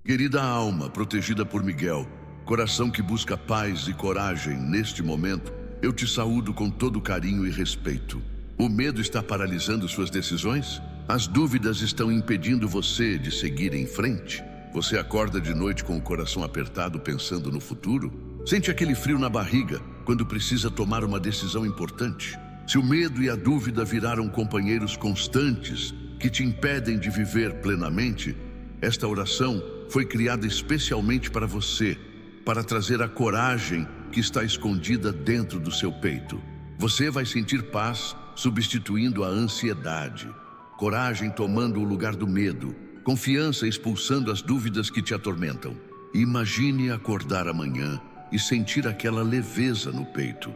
Querida alma, protegida por Miguel, coração que busca paz e coragem neste momento, eu te saúdo com todo carinho e respeito. O medo está paralisando suas decisões? As dúvidas estão impedindo você de seguir em frente? Você acorda de noite com o coração apertado pensando no futuro? Sente aquele frio na barriga quando precisa tomar uma decisão importante? Se o medo e a dúvida viraram companheiros constantes que te impedem de viver plenamente, esta oração foi criada especialmente para você, para trazer a coragem que está escondida dentro do seu peito. Você vai sentir paz substituindo a ansiedade, coragem tomando o lugar do medo, confiança expulsando as dúvidas que te atormentam. Imagine acordar amanhã e sentir aquela leveza no peito,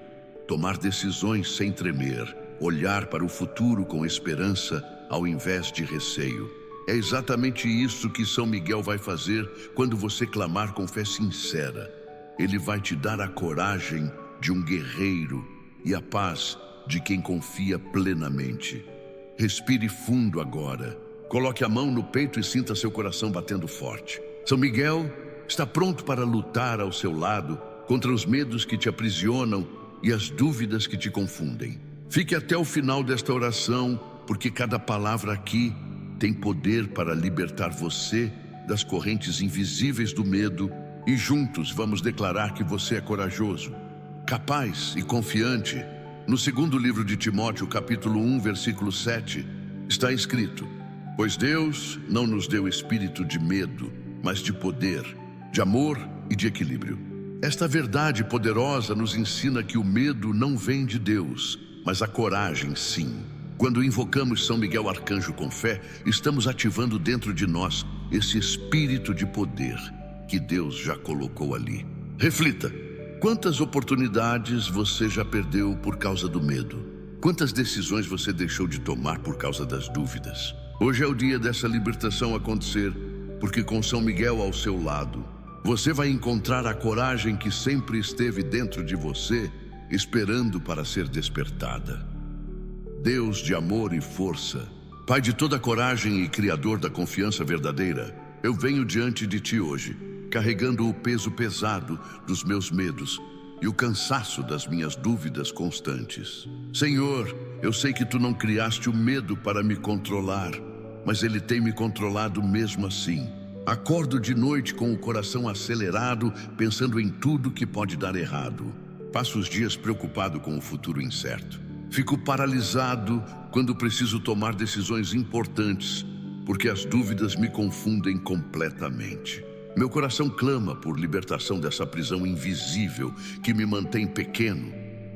tomar decisões sem tremer, olhar para o futuro com esperança ao invés de receio. É exatamente isso que São Miguel vai fazer quando você clamar com fé sincera. Ele vai te dar a coragem de um guerreiro e a paz de quem confia plenamente. Respire fundo agora. Coloque a mão no peito e sinta seu coração batendo forte. São Miguel está pronto para lutar ao seu lado contra os medos que te aprisionam e as dúvidas que te confundem. Fique até o final desta oração, porque cada palavra aqui tem poder para libertar você das correntes invisíveis do medo, e juntos vamos declarar que você é corajoso, capaz e confiante. No segundo livro de Timóteo, capítulo 1, versículo 7, está escrito: pois Deus não nos deu espírito de medo, mas de poder, de amor e de equilíbrio. Esta verdade poderosa nos ensina que o medo não vem de Deus, mas a coragem sim. Quando invocamos São Miguel Arcanjo com fé, estamos ativando dentro de nós esse espírito de poder que Deus já colocou ali. Reflita: quantas oportunidades você já perdeu por causa do medo? Quantas decisões você deixou de tomar por causa das dúvidas? Hoje é o dia dessa libertação acontecer, porque com São Miguel ao seu lado, você vai encontrar a coragem que sempre esteve dentro de você, esperando para ser despertada. Deus de amor e força, Pai de toda coragem e Criador da confiança verdadeira, eu venho diante de Ti hoje, carregando o peso pesado dos meus medos e o cansaço das minhas dúvidas constantes. Senhor, eu sei que Tu não criaste o medo para me controlar, mas ele tem me controlado mesmo assim. Acordo de noite com o coração acelerado, pensando em tudo que pode dar errado. Passo os dias preocupado com o futuro incerto. Fico paralisado quando preciso tomar decisões importantes, porque as dúvidas me confundem completamente. Meu coração clama por libertação dessa prisão invisível que me mantém pequeno,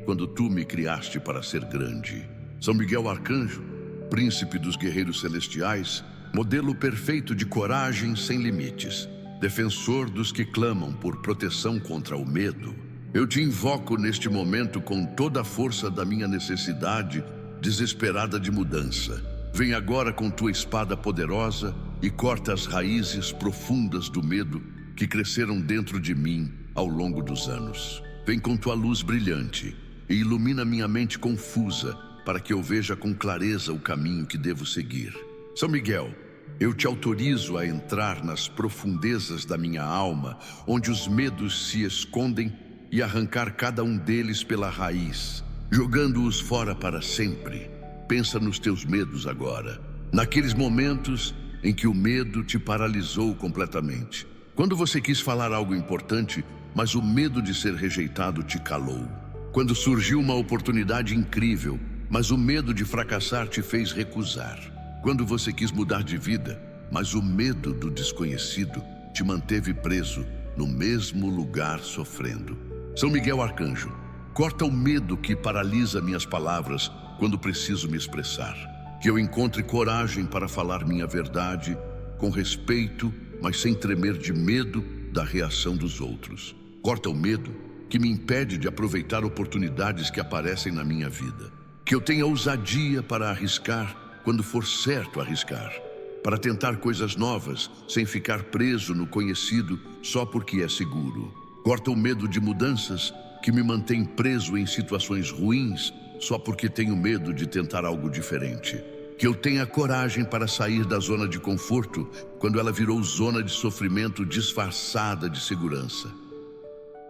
quando Tu me criaste para ser grande. São Miguel Arcanjo, príncipe dos guerreiros celestiais, modelo perfeito de coragem sem limites, defensor dos que clamam por proteção contra o medo, eu te invoco neste momento com toda a força da minha necessidade desesperada de mudança. Vem agora com Tua espada poderosa e corta as raízes profundas do medo que cresceram dentro de mim ao longo dos anos. Vem com Tua luz brilhante e ilumina minha mente confusa para que eu veja com clareza o caminho que devo seguir. São Miguel, eu te autorizo a entrar nas profundezas da minha alma, onde os medos se escondem, e arrancar cada um deles pela raiz, jogando-os fora para sempre. Pensa nos teus medos agora, naqueles momentos em que o medo te paralisou completamente. Quando você quis falar algo importante, mas o medo de ser rejeitado te calou. Quando surgiu uma oportunidade incrível, mas o medo de fracassar te fez recusar. Quando você quis mudar de vida, mas o medo do desconhecido te manteve preso no mesmo lugar sofrendo. São Miguel Arcanjo, corta o medo que paralisa minhas palavras quando preciso me expressar. Que eu encontre coragem para falar minha verdade, com respeito, mas sem tremer de medo da reação dos outros. Corta o medo que me impede de aproveitar oportunidades que aparecem na minha vida. Que eu tenha ousadia para arriscar quando for certo arriscar. Para tentar coisas novas, sem ficar preso no conhecido só porque é seguro. Corta o medo de mudanças que me mantém preso em situações ruins só porque tenho medo de tentar algo diferente. Que eu tenha coragem para sair da zona de conforto quando ela virou zona de sofrimento disfarçada de segurança.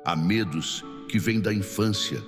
Há medos que vêm da infância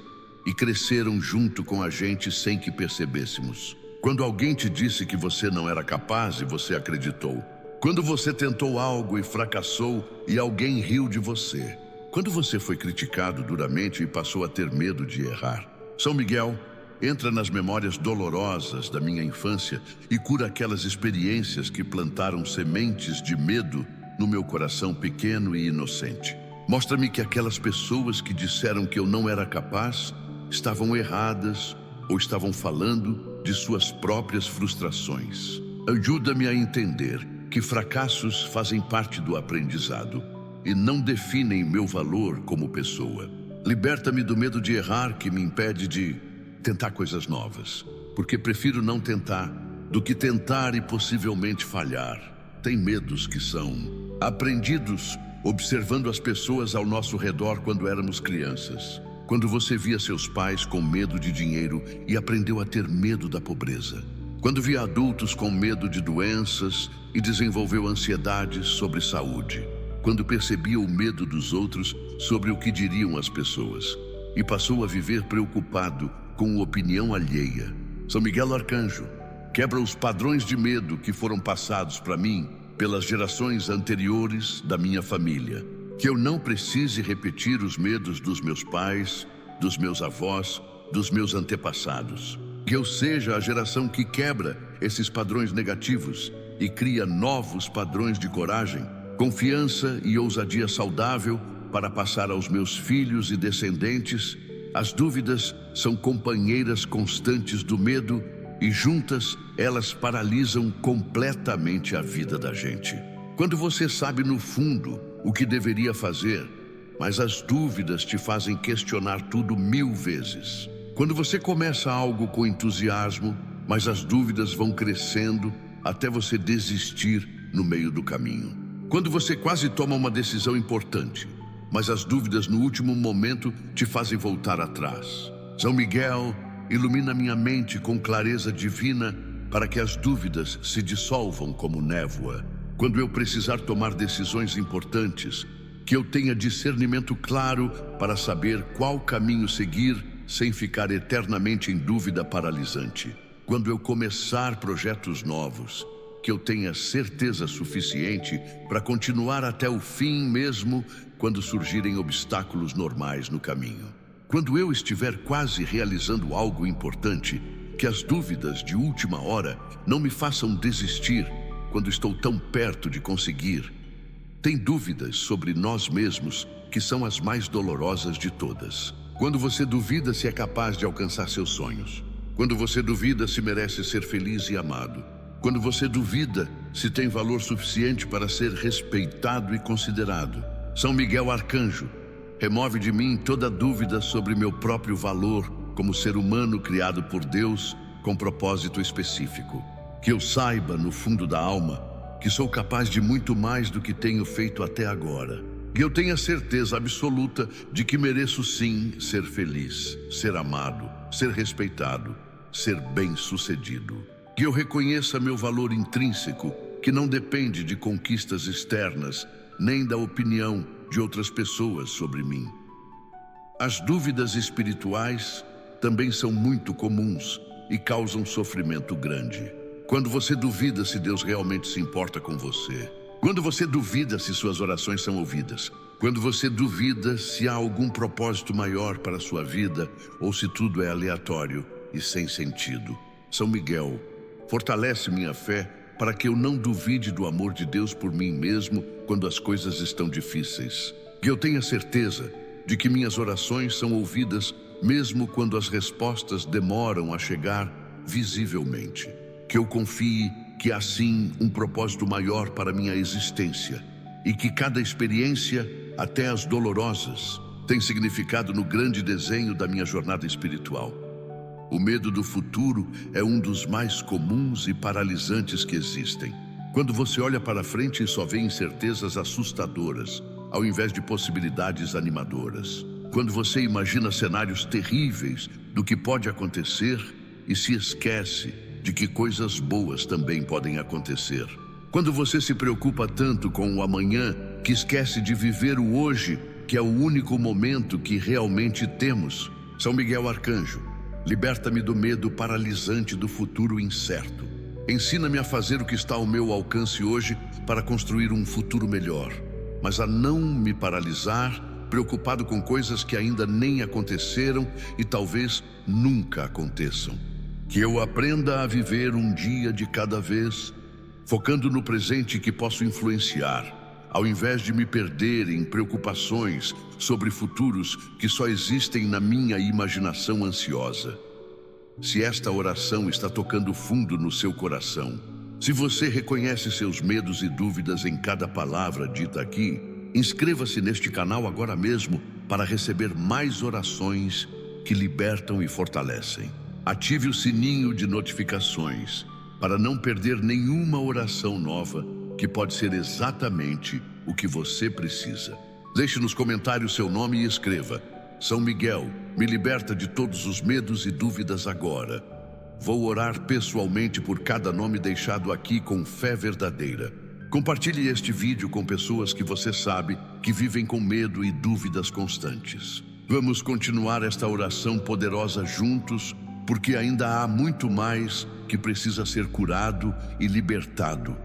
e cresceram junto com a gente sem que percebêssemos. Quando alguém te disse que você não era capaz e você acreditou. Quando você tentou algo e fracassou e alguém riu de você. Quando você foi criticado duramente e passou a ter medo de errar. São Miguel entra nas memórias dolorosas da minha infância e cura aquelas experiências que plantaram sementes de medo no meu coração pequeno e inocente. Mostra-me que aquelas pessoas que disseram que eu não era capaz estavam erradas ou estavam falando de suas próprias frustrações. Ajuda-me a entender que fracassos fazem parte do aprendizado e não definem meu valor como pessoa. Liberta-me do medo de errar que me impede de tentar coisas novas, porque prefiro não tentar do que tentar e possivelmente falhar. Tem medos que são aprendidos observando as pessoas ao nosso redor quando éramos crianças. Quando você via seus pais com medo de dinheiro e aprendeu a ter medo da pobreza. Quando via adultos com medo de doenças e desenvolveu ansiedade sobre saúde. Quando percebia o medo dos outros sobre o que diriam as pessoas. E passou a viver preocupado com a opinião alheia. São Miguel Arcanjo quebra os padrões de medo que foram passados para mim pelas gerações anteriores da minha família. Que eu não precise repetir os medos dos meus pais, dos meus avós, dos meus antepassados. Que eu seja a geração que quebra esses padrões negativos e cria novos padrões de coragem, confiança e ousadia saudável para passar aos meus filhos e descendentes. As dúvidas são companheiras constantes do medo e juntas elas paralisam completamente a vida da gente. Quando você sabe no fundo o que deveria fazer, mas as dúvidas te fazem questionar tudo 1000 vezes. Quando você começa algo com entusiasmo, mas as dúvidas vão crescendo até você desistir no meio do caminho. Quando você quase toma uma decisão importante, mas as dúvidas no último momento te fazem voltar atrás. São Miguel ilumina minha mente com clareza divina para que as dúvidas se dissolvam como névoa. Quando eu precisar tomar decisões importantes, que eu tenha discernimento claro para saber qual caminho seguir sem ficar eternamente em dúvida paralisante. Quando eu começar projetos novos, que eu tenha certeza suficiente para continuar até o fim mesmo quando surgirem obstáculos normais no caminho. Quando eu estiver quase realizando algo importante, que as dúvidas de última hora não me façam desistir quando estou tão perto de conseguir. Tem dúvidas sobre nós mesmos que são as mais dolorosas de todas. Quando você duvida se é capaz de alcançar seus sonhos. Quando você duvida se merece ser feliz e amado. Quando você duvida se tem valor suficiente para ser respeitado e considerado. São Miguel Arcanjo, remove de mim toda dúvida sobre meu próprio valor como ser humano criado por Deus com propósito específico. Que eu saiba, no fundo da alma, que sou capaz de muito mais do que tenho feito até agora. Que eu tenha certeza absoluta de que mereço sim ser feliz, ser amado, ser respeitado, ser bem-sucedido. Que eu reconheça meu valor intrínseco, que não depende de conquistas externas, nem da opinião de outras pessoas sobre mim. As dúvidas espirituais também são muito comuns e causam sofrimento grande. Quando você duvida se Deus realmente se importa com você. Quando você duvida se suas orações são ouvidas. Quando você duvida se há algum propósito maior para a sua vida ou se tudo é aleatório e sem sentido. São Miguel, fortalece minha fé para que eu não duvide do amor de Deus por mim mesmo quando as coisas estão difíceis. Que eu tenha certeza de que minhas orações são ouvidas mesmo quando as respostas demoram a chegar visivelmente. Que eu confie que há sim um propósito maior para minha existência e que cada experiência, até as dolorosas, tem significado no grande desenho da minha jornada espiritual. O medo do futuro é um dos mais comuns e paralisantes que existem. Quando você olha para frente e só vê incertezas assustadoras, ao invés de possibilidades animadoras. Quando você imagina cenários terríveis do que pode acontecer e se esquece de que coisas boas também podem acontecer. Quando você se preocupa tanto com o amanhã que esquece de viver o hoje, que é o único momento que realmente temos. São Miguel Arcanjo, liberta-me do medo paralisante do futuro incerto. Ensina-me a fazer o que está ao meu alcance hoje para construir um futuro melhor, mas a não me paralisar, preocupado com coisas que ainda nem aconteceram e talvez nunca aconteçam. Que eu aprenda a viver um dia de cada vez, focando no presente que posso influenciar, ao invés de me perder em preocupações sobre futuros que só existem na minha imaginação ansiosa. Se esta oração está tocando fundo no seu coração, se você reconhece seus medos e dúvidas em cada palavra dita aqui, inscreva-se neste canal agora mesmo para receber mais orações que libertam e fortalecem. Ative o sininho de notificações para não perder nenhuma oração nova que pode ser exatamente o que você precisa. Deixe nos comentários seu nome e escreva: São Miguel, me liberta de todos os medos e dúvidas agora. Vou orar pessoalmente por cada nome deixado aqui com fé verdadeira. Compartilhe este vídeo com pessoas que você sabe que vivem com medo e dúvidas constantes. Vamos continuar esta oração poderosa juntos, porque ainda há muito mais que precisa ser curado e libertado.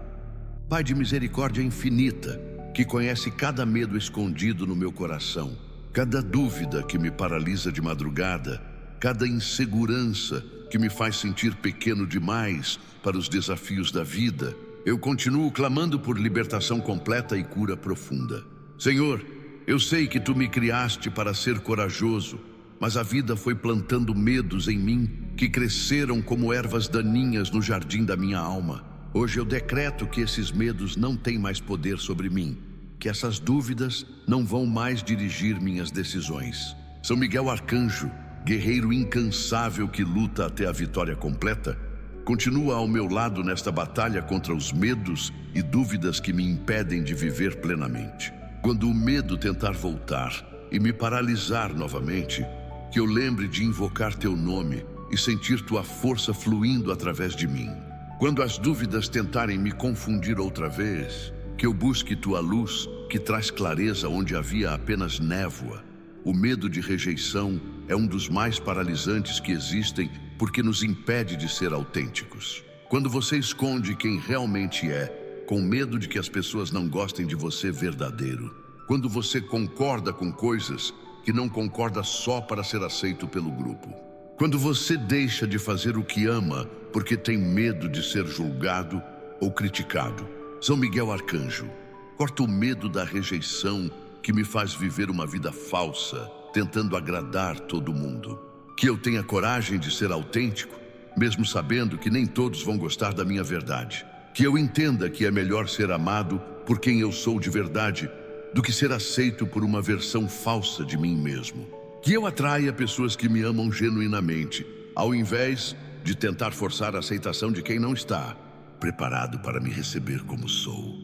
Pai de misericórdia infinita, que conhece cada medo escondido no meu coração, cada dúvida que me paralisa de madrugada, cada insegurança que me faz sentir pequeno demais para os desafios da vida, eu continuo clamando por libertação completa e cura profunda. Senhor, eu sei que Tu me criaste para ser corajoso, mas a vida foi plantando medos em mim que cresceram como ervas daninhas no jardim da minha alma. Hoje eu decreto que esses medos não têm mais poder sobre mim, que essas dúvidas não vão mais dirigir minhas decisões. São Miguel Arcanjo, guerreiro incansável que luta até a vitória completa, continua ao meu lado nesta batalha contra os medos e dúvidas que me impedem de viver plenamente. Quando o medo tentar voltar e me paralisar novamente, que eu lembre de invocar Teu nome e sentir Tua força fluindo através de mim. Quando as dúvidas tentarem me confundir outra vez, que eu busque Tua luz, que traz clareza onde havia apenas névoa. O medo de rejeição é um dos mais paralisantes que existem porque nos impede de ser autênticos. Quando você esconde quem realmente é, com medo de que as pessoas não gostem de você verdadeiro. Quando você concorda com coisas que não concorda só para ser aceito pelo grupo. Quando você deixa de fazer o que ama porque tem medo de ser julgado ou criticado. São Miguel Arcanjo, corta o medo da rejeição que me faz viver uma vida falsa, tentando agradar todo mundo. Que eu tenha coragem de ser autêntico, mesmo sabendo que nem todos vão gostar da minha verdade. Que eu entenda que é melhor ser amado por quem eu sou de verdade do que ser aceito por uma versão falsa de mim mesmo. Que eu atraia pessoas que me amam genuinamente, ao invés de tentar forçar a aceitação de quem não está preparado para me receber como sou.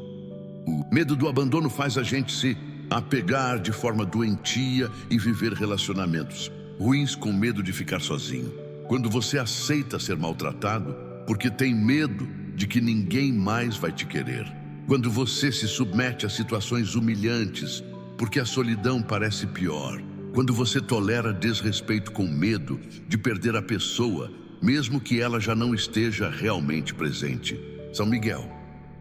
O medo do abandono faz a gente se apegar de forma doentia e viver relacionamentos ruins com medo de ficar sozinho. Quando você aceita ser maltratado porque tem medo de que ninguém mais vai te querer. Quando você se submete a situações humilhantes porque a solidão parece pior. Quando você tolera desrespeito com medo de perder a pessoa, mesmo que ela já não esteja realmente presente. São Miguel,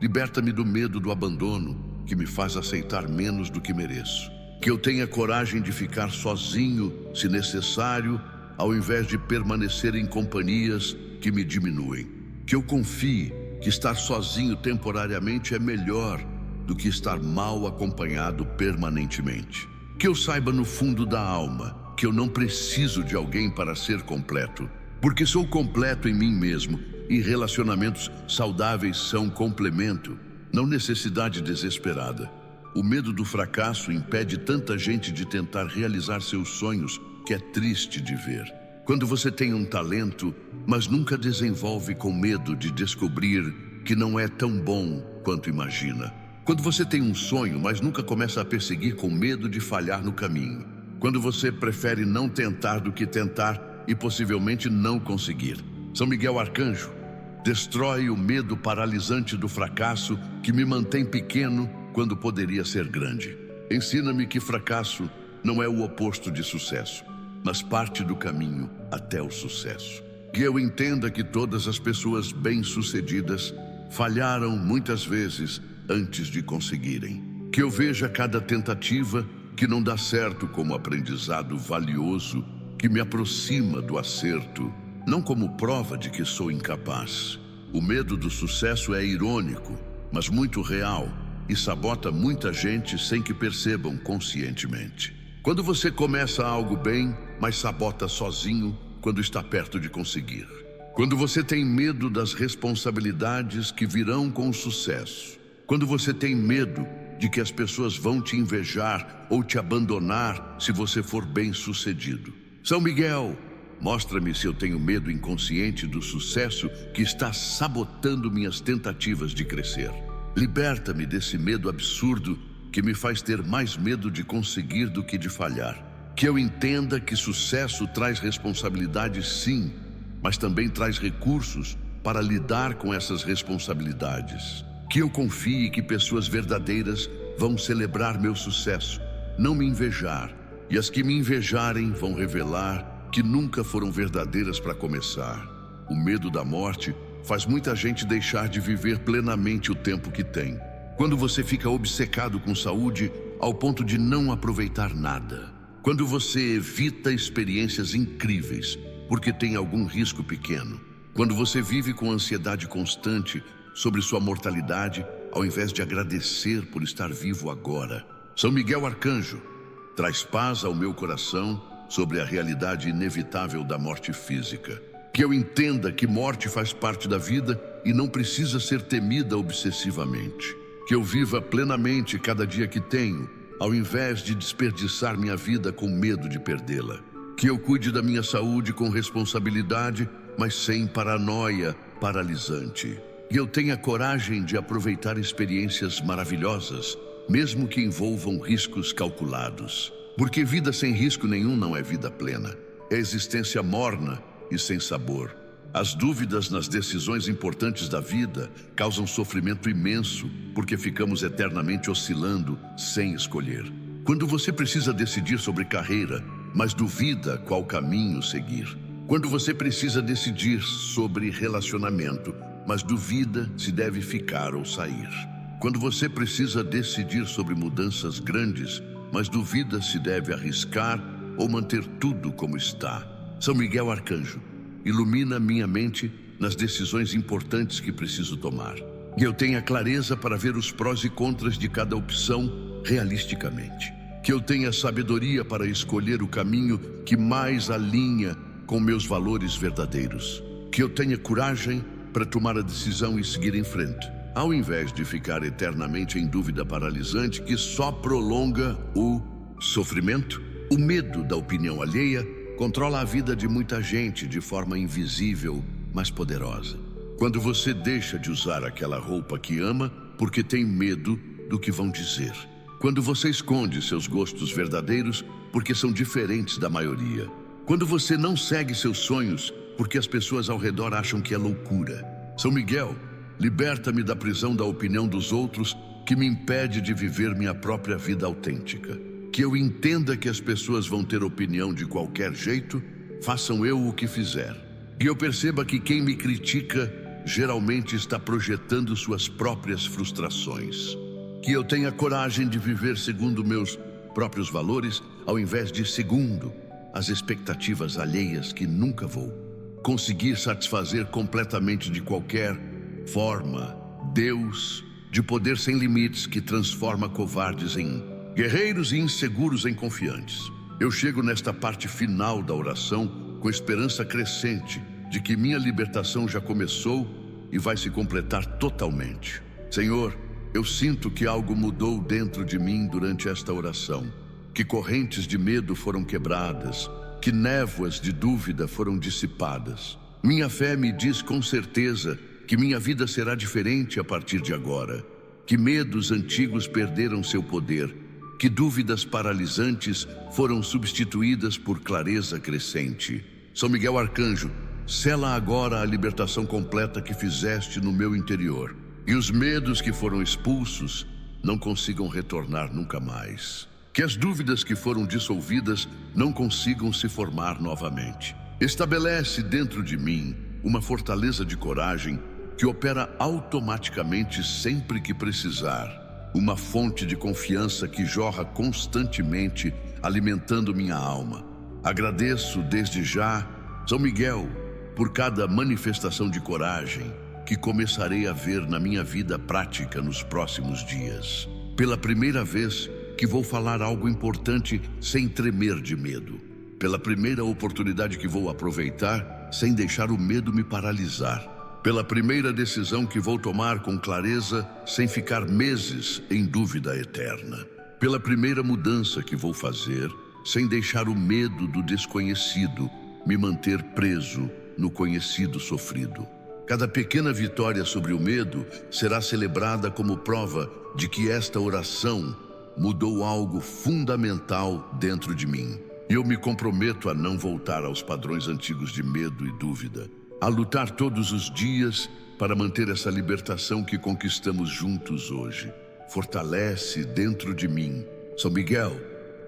liberta-me do medo do abandono que me faz aceitar menos do que mereço. Que eu tenha coragem de ficar sozinho, se necessário, ao invés de permanecer em companhias que me diminuem. Que eu confie que estar sozinho temporariamente é melhor do que estar mal acompanhado permanentemente. Que eu saiba no fundo da alma que eu não preciso de alguém para ser completo, porque sou completo em mim mesmo e relacionamentos saudáveis são complemento, não necessidade desesperada. O medo do fracasso impede tanta gente de tentar realizar seus sonhos que é triste de ver. Quando você tem um talento, mas nunca desenvolve com medo de descobrir que não é tão bom quanto imagina. Quando você tem um sonho, mas nunca começa a perseguir com medo de falhar no caminho. Quando você prefere não tentar do que tentar e possivelmente não conseguir. São Miguel Arcanjo, Destrói o medo paralisante do fracasso que me mantém pequeno quando poderia ser grande. Ensina-me que fracasso não é o oposto de sucesso, mas parte do caminho até o sucesso. Que eu entenda que todas as pessoas bem-sucedidas falharam muitas vezes antes de conseguirem. Que eu veja cada tentativa que não dá certo como aprendizado valioso que me aproxima do acerto, não como prova de que sou incapaz. O medo do sucesso é irônico, mas muito real, e sabota muita gente sem que percebam conscientemente. Quando você começa algo bem, mas sabota sozinho quando está perto de conseguir. Quando você tem medo das responsabilidades que virão com o sucesso. Quando você tem medo de que as pessoas vão te invejar ou te abandonar se você for bem-sucedido. São Miguel, mostra-me se eu tenho medo inconsciente do sucesso que está sabotando minhas tentativas de crescer. Liberta-me desse medo absurdo que me faz ter mais medo de conseguir do que de falhar. Que eu entenda que sucesso traz responsabilidades, sim, mas também traz recursos para lidar com essas responsabilidades. Que eu confie que pessoas verdadeiras vão celebrar meu sucesso, não me invejar, e as que me invejarem vão revelar que nunca foram verdadeiras para começar. O medo da morte faz muita gente deixar de viver plenamente o tempo que tem. Quando você fica obcecado com saúde ao ponto de não aproveitar nada. Quando você evita experiências incríveis porque tem algum risco pequeno. Quando você vive com ansiedade constante sobre sua mortalidade, ao invés de agradecer por estar vivo agora. São Miguel Arcanjo, traz paz ao meu coração sobre a realidade inevitável da morte física. Que eu entenda que morte faz parte da vida e não precisa ser temida obsessivamente. Que eu viva plenamente cada dia que tenho, ao invés de desperdiçar minha vida com medo de perdê-la. Que eu cuide da minha saúde com responsabilidade, mas sem paranoia paralisante. Que eu tenha coragem de aproveitar experiências maravilhosas, mesmo que envolvam riscos calculados. Porque vida sem risco nenhum não é vida plena. É existência morna e sem sabor. As dúvidas nas decisões importantes da vida causam sofrimento imenso, porque ficamos eternamente oscilando sem escolher. Quando você precisa decidir sobre carreira, mas duvida qual caminho seguir. Quando você precisa decidir sobre relacionamento, mas duvida se deve ficar ou sair. Quando você precisa decidir sobre mudanças grandes, mas duvida se deve arriscar ou manter tudo como está. São Miguel Arcanjo, ilumina minha mente nas decisões importantes que preciso tomar. Que eu tenha clareza para ver os prós e contras de cada opção realisticamente. Que eu tenha sabedoria para escolher o caminho que mais alinha com meus valores verdadeiros. Que eu tenha coragem para tomar a decisão e seguir em frente, ao invés de ficar eternamente em dúvida paralisante que só prolonga o sofrimento. O medo da opinião alheia controla a vida de muita gente de forma invisível, mas poderosa. Quando você deixa de usar aquela roupa que ama porque tem medo do que vão dizer. Quando você esconde seus gostos verdadeiros porque são diferentes da maioria. Quando você não segue seus sonhos porque as pessoas ao redor acham que é loucura. São Miguel, liberta-me da prisão da opinião dos outros que me impede de viver minha própria vida autêntica. Que eu entenda que as pessoas vão ter opinião de qualquer jeito, façam eu o que fizer. Que eu perceba que quem me critica geralmente está projetando suas próprias frustrações. Que eu tenha coragem de viver segundo meus próprios valores, ao invés de segundo as expectativas alheias que nunca vou conseguir satisfazer completamente de qualquer forma. Deus, de poder sem limites que transforma covardes em guerreiros e inseguros em confiantes. Eu chego nesta parte final da oração com esperança crescente de que minha libertação já começou e vai se completar totalmente. Senhor, eu sinto que algo mudou dentro de mim durante esta oração, que correntes de medo foram quebradas, que névoas de dúvida foram dissipadas. Minha fé me diz com certeza que minha vida será diferente a partir de agora, que medos antigos perderam seu poder, que dúvidas paralisantes foram substituídas por clareza crescente. São Miguel Arcanjo, sela agora a libertação completa que fizeste no meu interior. E os medos que foram expulsos não consigam retornar nunca mais. Que as dúvidas que foram dissolvidas não consigam se formar novamente. Estabelece dentro de mim uma fortaleza de coragem que opera automaticamente sempre que precisar. Uma fonte de confiança que jorra constantemente, alimentando minha alma. Agradeço desde já, São Miguel, por cada manifestação de coragem que começarei a ver na minha vida prática nos próximos dias. Pela primeira vez que vou falar algo importante sem tremer de medo. Pela primeira oportunidade que vou aproveitar sem deixar o medo me paralisar. Pela primeira decisão que vou tomar com clareza sem ficar meses em dúvida eterna. Pela primeira mudança que vou fazer sem deixar o medo do desconhecido me manter preso no conhecido sofrido. Cada pequena vitória sobre o medo será celebrada como prova de que esta oração mudou algo fundamental dentro de mim. E eu me comprometo a não voltar aos padrões antigos de medo e dúvida, a lutar todos os dias para manter essa libertação que conquistamos juntos hoje. Fortalece dentro de mim, São Miguel,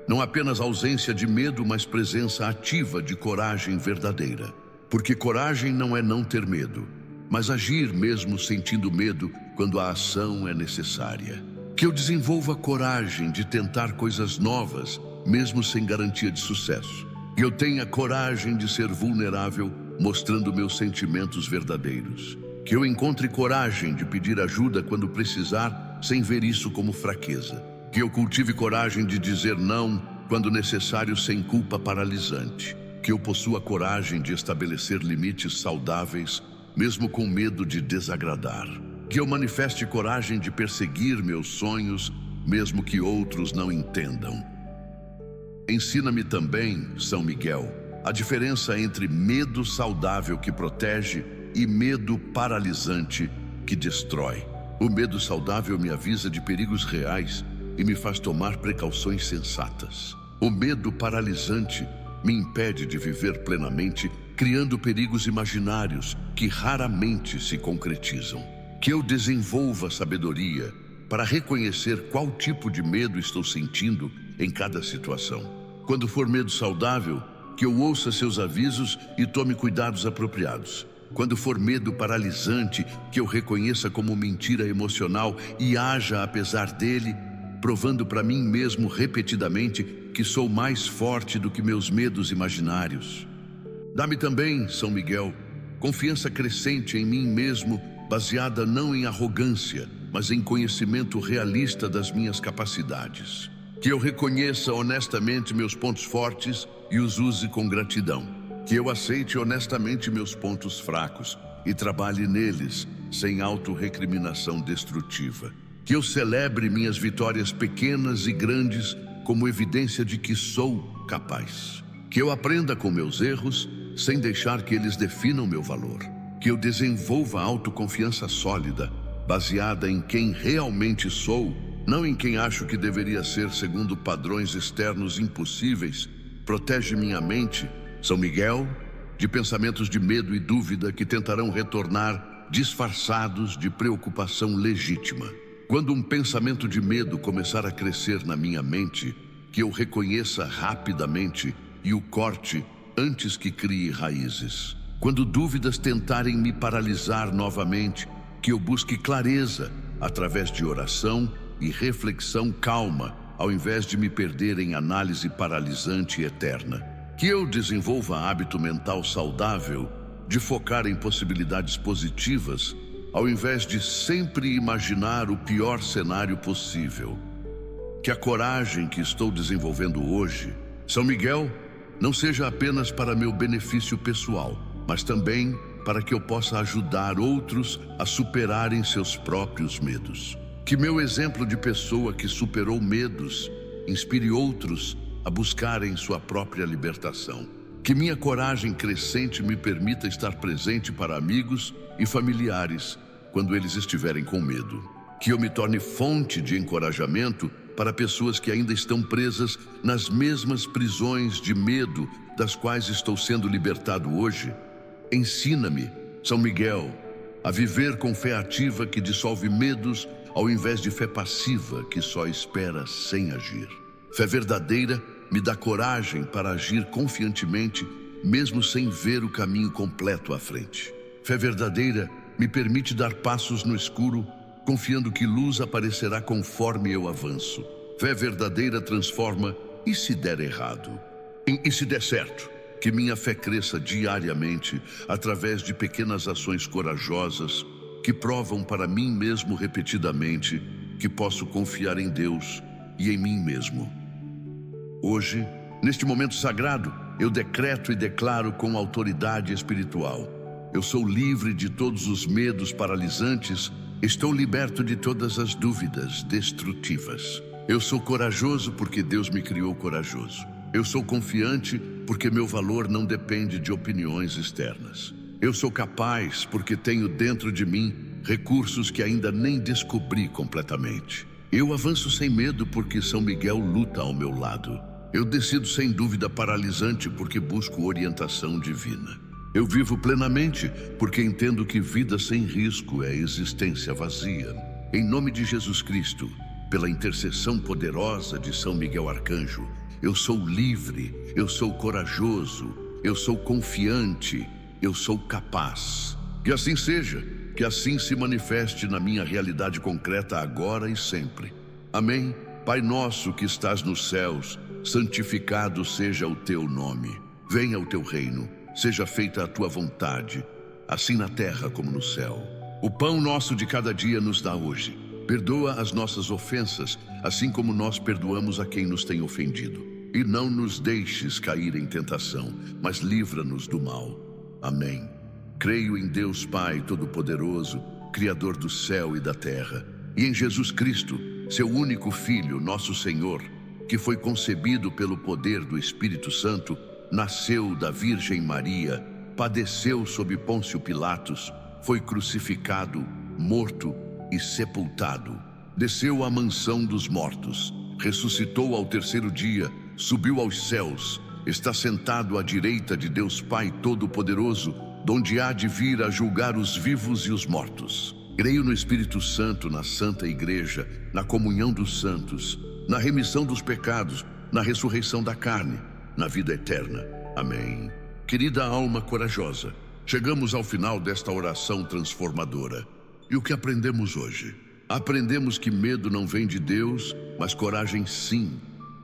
não apenas ausência de medo, mas presença ativa de coragem verdadeira. Porque coragem não é não ter medo, mas agir mesmo sentindo medo quando a ação é necessária. Que eu desenvolva coragem de tentar coisas novas, mesmo sem garantia de sucesso. Que eu tenha coragem de ser vulnerável, mostrando meus sentimentos verdadeiros. Que eu encontre coragem de pedir ajuda quando precisar, sem ver isso como fraqueza. Que eu cultive coragem de dizer não quando necessário, sem culpa paralisante. Que eu possua coragem de estabelecer limites saudáveis, mesmo com medo de desagradar. Que eu manifeste coragem de perseguir meus sonhos, mesmo que outros não entendam. Ensina-me também, São Miguel, a diferença entre medo saudável que protege e medo paralisante que destrói. O medo saudável me avisa de perigos reais e me faz tomar precauções sensatas. O medo paralisante me impede de viver plenamente, criando perigos imaginários que raramente se concretizam. Que eu desenvolva sabedoria para reconhecer qual tipo de medo estou sentindo em cada situação. Quando for medo saudável, que eu ouça seus avisos e tome cuidados apropriados. Quando for medo paralisante, que eu reconheça como mentira emocional e haja apesar dele, provando para mim mesmo repetidamente que sou mais forte do que meus medos imaginários. Dá-me também, São Miguel, confiança crescente em mim mesmo, baseada não em arrogância, mas em conhecimento realista das minhas capacidades. Que eu reconheça honestamente meus pontos fortes e os use com gratidão. Que eu aceite honestamente meus pontos fracos e trabalhe neles sem autorrecriminação destrutiva. Que eu celebre minhas vitórias pequenas e grandes como evidência de que sou capaz. Que eu aprenda com meus erros sem deixar que eles definam meu valor. Que eu desenvolva autoconfiança sólida, baseada em quem realmente sou, não em quem acho que deveria ser segundo padrões externos impossíveis. Protege minha mente, São Miguel, de pensamentos de medo e dúvida que tentarão retornar disfarçados de preocupação legítima. Quando um pensamento de medo começar a crescer na minha mente, que eu reconheça rapidamente e o corte antes que crie raízes. Quando dúvidas tentarem me paralisar novamente, que eu busque clareza através de oração e reflexão calma, ao invés de me perder em análise paralisante e eterna. Que eu desenvolva hábito mental saudável de focar em possibilidades positivas, ao invés de sempre imaginar o pior cenário possível. Que a coragem que estou desenvolvendo hoje, São Miguel, não seja apenas para meu benefício pessoal, mas também para que eu possa ajudar outros a superarem seus próprios medos. Que meu exemplo de pessoa que superou medos inspire outros a buscarem sua própria libertação. Que minha coragem crescente me permita estar presente para amigos e familiares quando eles estiverem com medo. Que eu me torne fonte de encorajamento para pessoas que ainda estão presas nas mesmas prisões de medo das quais estou sendo libertado hoje. Ensina-me, São Miguel, a viver com fé ativa que dissolve medos, ao invés de fé passiva que só espera sem agir. Fé verdadeira me dá coragem para agir confiantemente, mesmo sem ver o caminho completo à frente. Fé verdadeira me permite dar passos no escuro, confiando que luz aparecerá conforme eu avanço. Fé verdadeira transforma "e se der errado?" em "e se der certo?" Que minha fé cresça diariamente através de pequenas ações corajosas que provam para mim mesmo repetidamente que posso confiar em Deus e em mim mesmo. Hoje, neste momento sagrado, eu decreto e declaro com autoridade espiritual: eu sou livre de todos os medos paralisantes, estou liberto de todas as dúvidas destrutivas. Eu sou corajoso porque Deus me criou corajoso. Eu sou confiante porque meu valor não depende de opiniões externas. Eu sou capaz porque tenho dentro de mim recursos que ainda nem descobri completamente. Eu avanço sem medo porque São Miguel luta ao meu lado. Eu decido sem dúvida paralisante porque busco orientação divina. Eu vivo plenamente porque entendo que vida sem risco é existência vazia. Em nome de Jesus Cristo, pela intercessão poderosa de São Miguel Arcanjo, eu sou livre, eu sou corajoso, eu sou confiante, eu sou capaz. Que assim seja, que assim se manifeste na minha realidade concreta agora e sempre. Amém? Pai nosso que estás nos céus, santificado seja o teu nome. Venha o teu reino, seja feita a tua vontade, assim na terra como no céu. O pão nosso de cada dia nos dá hoje. Perdoa as nossas ofensas, assim como nós perdoamos a quem nos tem ofendido. E não nos deixes cair em tentação, mas livra-nos do mal. Amém. Creio em Deus Pai Todo-Poderoso, Criador do céu e da terra, e em Jesus Cristo, seu único Filho, nosso Senhor, que foi concebido pelo poder do Espírito Santo, nasceu da Virgem Maria, padeceu sob Pôncio Pilatos, foi crucificado, morto e sepultado. Desceu à mansão dos mortos, ressuscitou ao terceiro dia, subiu aos céus, está sentado à direita de Deus Pai Todo-Poderoso, donde há de vir a julgar os vivos e os mortos. Creio no Espírito Santo, na Santa Igreja, na comunhão dos santos, na remissão dos pecados, na ressurreição da carne, na vida eterna. Amém. Querida alma corajosa, chegamos ao final desta oração transformadora. E o que aprendemos hoje? Aprendemos que medo não vem de Deus, mas coragem sim.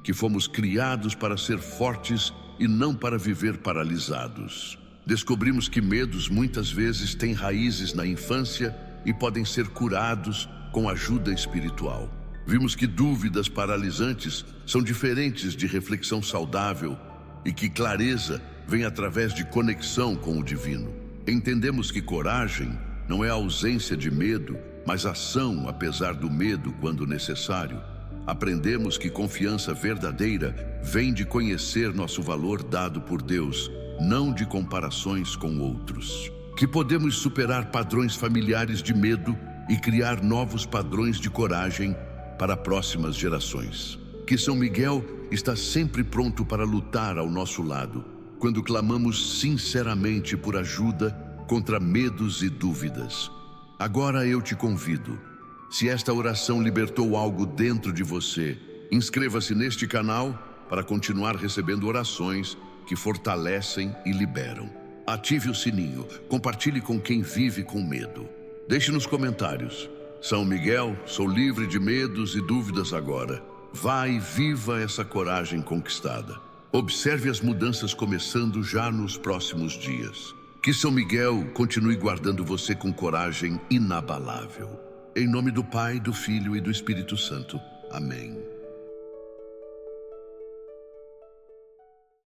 Que fomos criados para ser fortes e não para viver paralisados. Descobrimos que medos muitas vezes têm raízes na infância e podem ser curados com ajuda espiritual. Vimos que dúvidas paralisantes são diferentes de reflexão saudável e que clareza vem através de conexão com o divino. Entendemos que coragem não é ausência de medo, mas ação apesar do medo quando necessário. Aprendemos que confiança verdadeira vem de conhecer nosso valor dado por Deus, não de comparações com outros. Que podemos superar padrões familiares de medo e criar novos padrões de coragem para próximas gerações. Que São Miguel está sempre pronto para lutar ao nosso lado, quando clamamos sinceramente por ajuda contra medos e dúvidas. Agora eu te convido, se esta oração libertou algo dentro de você, inscreva-se neste canal para continuar recebendo orações que fortalecem e liberam. Ative o sininho, compartilhe com quem vive com medo. Deixe nos comentários: São Miguel, sou livre de medos e dúvidas agora. Vá e viva essa coragem conquistada. Observe as mudanças começando já nos próximos dias. Que São Miguel continue guardando você com coragem inabalável. Em nome do Pai, do Filho e do Espírito Santo. Amém.